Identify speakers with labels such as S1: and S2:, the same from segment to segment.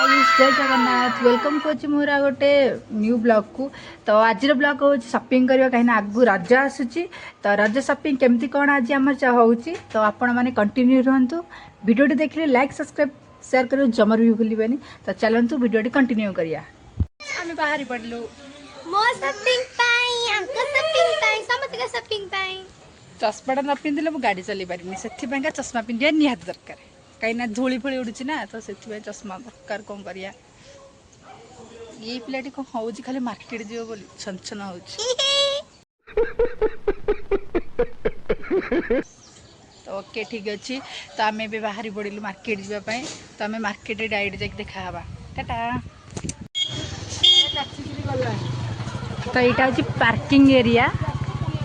S1: Guys जय Jagannath welcome करुच्ची मोरा गोटे न्यू ब्लॉग को। तो आज ब्लॉग हूँ शॉपिंग करवा कहीं आगु रज आसूची। तो रज शॉपिंग केमती कौन आज आम होची तो आपण मैंने कंटिन्यू रुहतु वीडियो देखिए लाइक सब्सक्राइब शेयर कर जमर भी भूलि। तो चलतु वीडियो कंटिन्यू करिया। आम बाहरी पड़लु चश्माटा न पिंधिले मु गाड़ी चलाई पारिनी से चश्मा पिंधा निहाती दरकार कहीं धूली फूली उड़ूची ना तो से चश्मा दरकार कौन करिया। ये पिलाटी कौन हो खाली मार्केट जीव बोली छन हो। तो ओके ठीक अच्छे तो आम ए बाहरी पड़िलु मार्केट जावाई। तो आम मार्केट डायरेक्ट जाके देखा टाटा। तो यहाँ हूँ पार्किंग एरिया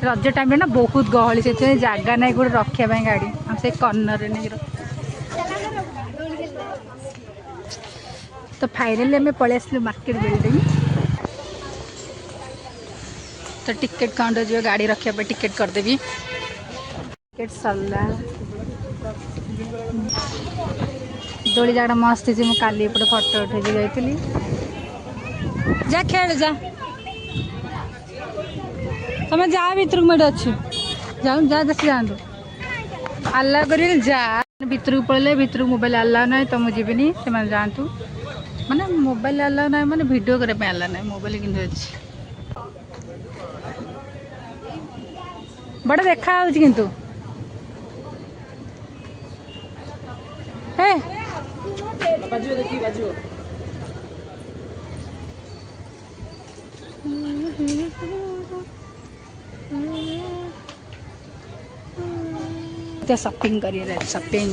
S1: रज टाइम ना बहुत गहली से जगह ना गोटे रखापी गाड़ी हम से कर्नर नहीं। तो फाइनली आम पलि आसलु मार्केट बिल्डिंग। तो टिकेट काउंटर जो गाड़ी रखापी टिकेट करदेवी टिकेट सरला दोली जगह मस्त थी मुझे काली एपटे फटो उठे जाइली जा खेल जा तुम जा भर मुझे अच्छी जाऊँ जा देख जातु आल्ला कर जा भर को पड़े भर मोबाइल आल्ला ना तो मुझे जीविनी से जातु माने मोबाइल आल्ला ना माने वीडियो करने आल्ला ना मोबाइल कि अच्छी बड़ा देखा किंतु हे तो शॉपिंग करिए शॉपिंग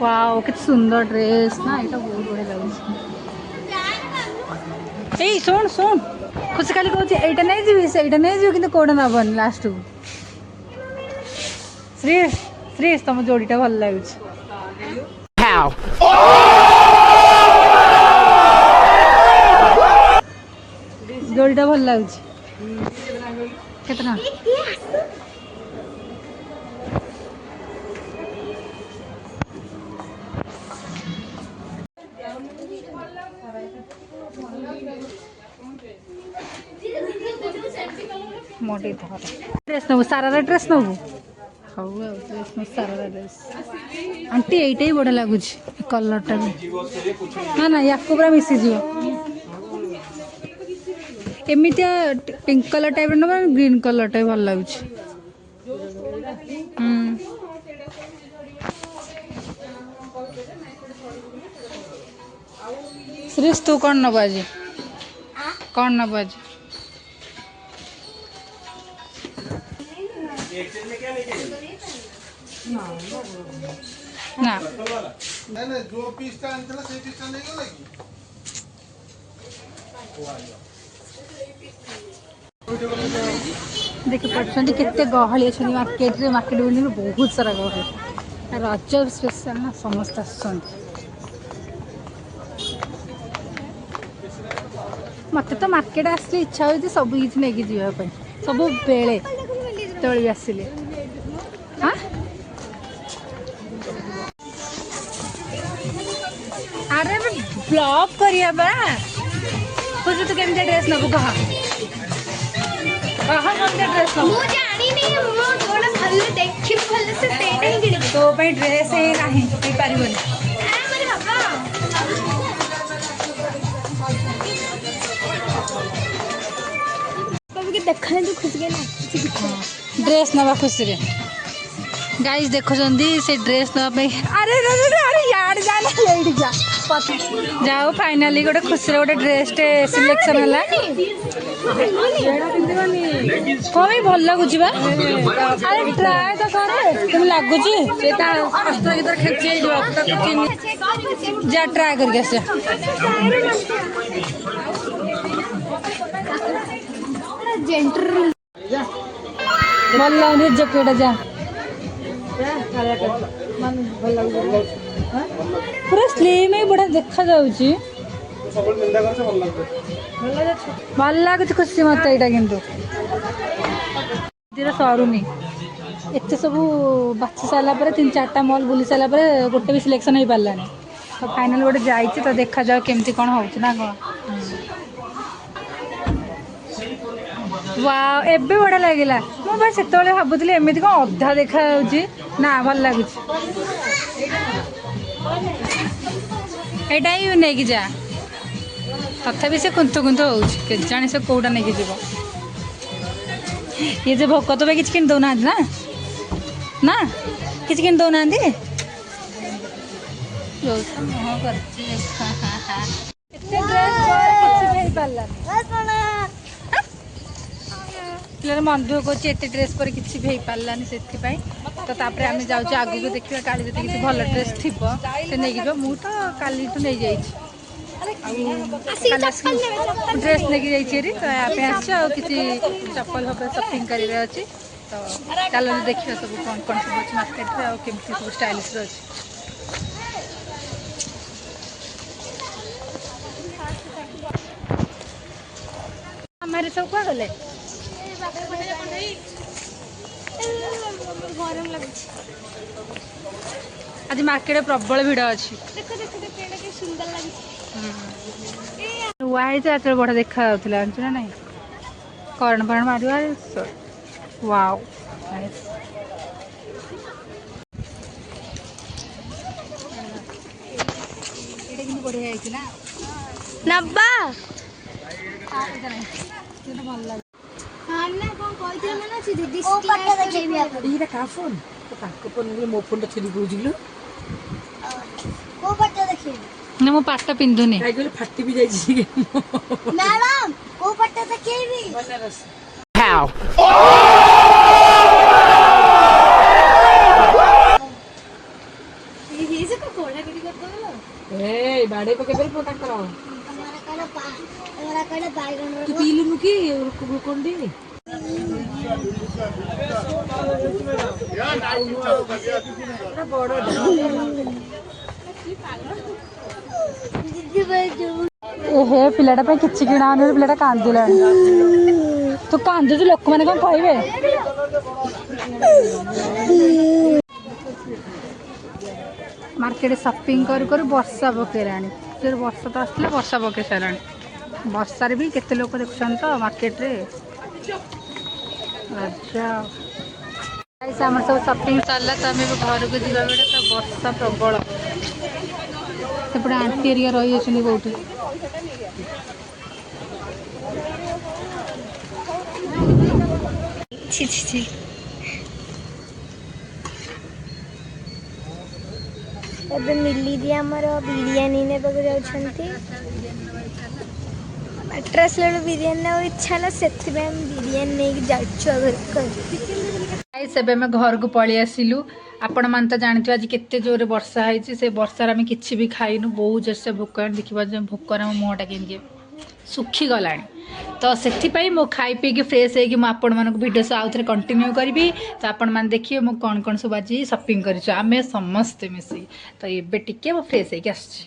S1: वाओ कितनी सुंदर ड्रेस ना ये बहुत बढ़िया लगे। शुण शुण खुशी खाली कहूँ यहीटा नहीं जी से नहीं जी कि कौन नबन लास्ट श्रीष श्रीष तुम जोड़ीटा भल लगे जोड़ीटा भल लगे कितना मोटी ड्रेस नबू सारा ड्रेस नबू हाँ ड्रेस सारा ड्रेस आंटी यहीटा ही बढ़िया लगुच कलरटा भी ना ना या पूरा मिसीज एमती पिंक कलर टाइप ना ग्रीन कलर टाइप भल लगुच। श्रीष तू कौन नब आज कौन नब आज ना
S2: जो पीसटा आनथला से पीसटा नहीं गला कि
S1: देखि पड़छन केते गहली अछि मार्केट रे मार्केट बिल्डिंग में बहुत सारा गहली रज स्पेशल ना समस्त आछन मत तो मार्केट आसली इच्छा हो सब किसी नहीं जावाई सब बेले तली आसिले हाँ अरे ब्लॉग करिया बा कुछ तो केमती ड्रेस नबू कह केमती ड्रेस नबू तो ड्रेस ही पारिबनी
S3: देखने तो खुश
S1: ड्रेस नवा खुशी रे गाइस देखो से ड्रेस नापे अरे अरे यार जाना लेट जा जाओ फाइनली गोटे खुशी गोटे ड्रेस टे सिलेक्शन है कौन भल लगुच अरे ट्राए तो कर तुम लगुच जा ट्राए करके आस भल लगे जैकेट जा पूरा स्लिम ही बड़ा देखा जाउची भल लगुच खुशी मत यहाँ किंतु धीरे सरुनी एत सब बाछी सारापर 3-4टा मॉल बुली सारापर गोटे भी सिलेक्शन हो पारानी तो फाइनाल गोटे जाइए तो देखा जाओ केमती कौन हो ना कौन वाओ एबे बड़ा लगिला मु बस सेतबेले भाबुतली एमिति कौन अधा देखा ना भल लगुच एटा ही नहीं जा तथापि से कुंथ कुंथ हो जाने से कौटा नहीं जीव ये जो भोक तो किसी किन दौना ना ना किसी किन दौना पिलार मन दुख होती एत ड्रेस पर किसी भी पारानी से तो तापर आम जाऊँ आगू को देखा काली जो किसी भल ड्रेस थी से नहीं जो मु तो काली तो नहीं जाइए ड्रेस लेके जाइए तो यहाँ किसी चप्पल फपल सपिंग कर तो चलो देखिए सब कौन कौन सब अच्छे मार्केट में आम सब स्टाइलिश अच्छे हमारे सब क्या गले
S3: गरम लगे
S1: आज मार्केट प्रबल भिड़ अच्छी
S3: देखो देखो देखो के सुंदर लगे
S1: वाई तो बड़ा देखा जानते ना नहीं करण फरण मार वाओ बढ़िया ना
S3: नब्बा
S1: भल लगे
S3: हाँ ना कौन कहते मन अच्छी दीदी देखिए
S4: का फोन तो फोन मो फोन टा छेली बुझिलु
S3: को पट्टा देखिए
S1: ना मो पाटा पिंधुनी
S4: काई फाटी भी जाई छी
S3: मैडम को पट्टा देखिए भी
S4: बनारस
S3: ये से को कोड़ा गिरी कर दो
S4: ए बाडे को केबे फोटा करो
S3: हमारा कड़े बाइगन
S4: तू पीलु नुकी कोंडी
S1: हे पिलाटा किसी किणा पिलाटा कांदिला तू कांदुच लोक मैंने कौन कहे मार्केट शॉपिंग कर वर्षा पकेला वर्षा तो आसला वर्षा पके सारा वर्षार भी केते लोक देखुन तो मार्केट रे अच्छा आम सब शॉपिंग सरला तो आम घर को जा बेले तो वर्षा प्रबल सेपटे आंटी एरिया रही कौटी
S3: छी छी छी ଏବେ ମିଲି ଦି ଆମର ବିରିୟାନୀ ନେବାକୁ ଯାଉଛନ୍ତି ଆଟ୍ରାସ୍ ବେଳୁ ବିରିୟାନୀ ନେବାକୁ ଇଚ୍ଛା ହେଲା ସେଥିପାଇଁ ଆମେ ବିରିୟାନୀ ନେଇକି ଯାଉଛୁ
S1: ଏବେ ଆମେ ଘରକୁ ପଳେଇ ଆସିଲୁ ଆପଣ ମାନେ ତ ଜାଣିଥିବେ ଆଜି କେତେ ଜୋରରେ ବର୍ଷା ହେଇଛି ସେ ବର୍ଷାରେ ଆମେ କିଛି ବି ଖାଇନୁ ବହୁତ ଜୋରସେ ଭୋକ ଦେଖିବା ଭୋକରେ ମୋ ମୁହଁଟା କେମିତି ଶୁଖିଗଲାଣି ତ ସେଥିପାଇଁ ମୁଁ ଖାଇ ପିଇକି ଫ୍ରେଶ୍ ହେଇକି ମୁଁ ଆପଣମାନଙ୍କୁ ଭିଡ଼ିଓ ଆଉ ଥରେ କଣ୍ଟିନ୍ୟू କରିବି ତ ଆପଣମାନେ ଦେଖିବେ ମୁଁ କ'ଣ କ'ଣ ସବୁ ଆଜି ସପିଂ କରିଛୁ ଆମେ ସମସ୍ତେ ମିଶିକି ତ ଏବେ ଟିକେ ମୁଁ ଫ୍ରେଶ୍ ହେଇକି ଆସିଛି।